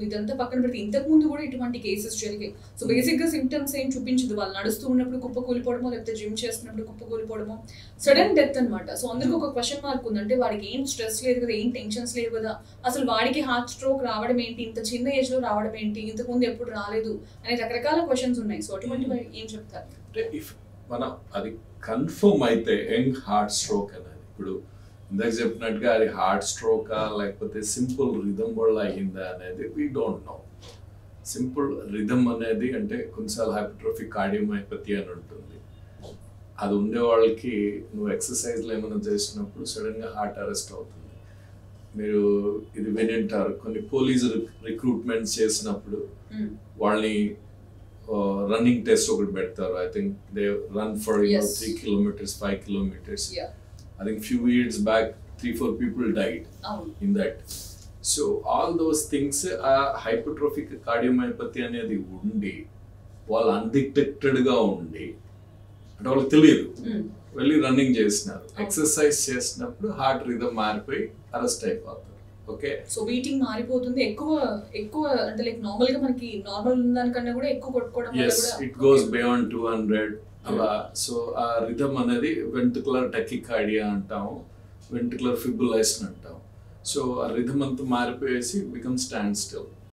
ఉంటుంది, ఇదంతా పక్కన పెడితే ఇంతకు ముందు కూడా ఇటువంటి కేసెస్ జరిగాయి. సో బేసిక్ గా సిమ్టమ్స్ ఏం చూపించదు, వాళ్ళు నడుస్తూ ఉన్నప్పుడు కుప్పకూలిపోవడమో లేకపోతే జిమ్ చేస్తున్నప్పుడు కుప్పకూలిపోవడమో, సడన్ డెత్ అనమాట. సో అందరికి ఒక క్వశ్చన్ మార్క్ ఉంది, అంటే వాడికి ఏం స్ట్రెస్ లేదు కదా, ఏం టెన్షన్స్ లేవు కదా, అసలు వాడికి హార్ట్ స్ట్రోక్ రావడం ఏంటి, ఇంత చిన్న ఏజ్ లో రావడం ఏంటి, ఇంతకు ముందు ఎప్పుడు రాలేదు అనే రకరకాల క్వశ్చన్స్ ఉన్నాయి. సో అటువంటి ఏం చెప్తారు? అంటే ఇఫ్ మనం అది కన్ఫర్మ్ అయితే యంగ్ హార్ట్ స్ట్రోక్ అనేది, ఇప్పుడు ఇందాక చెప్పినట్టుగా అది హార్ట్ స్ట్రోకా లేకపోతే సింపుల్ రిథమ్ వల్ల అయ్యిందా అనేది we don't know. Simple rhythm అనేది అంటే కొన్నిసార్లు హైపర్ట్రోఫిక్ కార్డియోమైపతి అని ఉంటుంది, అది ఉండే వాళ్ళకి నువ్వు ఎక్సర్సైజ్లో ఏమైనా చేసినప్పుడు సడన్గా హార్ట్ అరెస్ట్ అవుతుంది. మీరు ఇది వినింటారు, కొన్ని పోలీసు రిక్రూట్మెంట్ చేసినప్పుడు వాళ్ళని రన్నింగ్ టెస్ట్ ఒకటి పెడతారు. I think they run for 3 kilometers 5 kilometers. I think few years back 3-4 people died in that. So all those things hypertrophic cardiomyopathy అనేది ఉండి వాళ్ళు అన్డిటెక్టెడ్ గా ఉండి అంటే వాళ్ళకి తెలియదు, వెళ్ళి రన్నింగ్ చేసినారు, ఎక్సర్సైజ్ చేసినప్పుడు హార్ట్ రిథమ్ మారిపోయి అరెస్ట్ అయిపోతారు. ఓకే, సో బీటింగ్ మారిపోతుంది, ఎక్కువ అంటే లైక్ నార్మల్ గా మనకి నార్మల్ దానికన్నా కూడా ఎక్కువ కొట్టుకోవడం వల్ల కూడా ఇట్ గోస్ బియాండ్ 200 అలా. సో ఆ రిథమ్ అనేది వెంట్రుకులర్ టెకికార్డియా అంటాము, వెంట్రుకులర్ ఫిబ్రిలేషన్ అంటాం. సో ఆ రిథమ్ అంతా మారిపోయేసి బికమ్ స్టాండ్ స్టిల్.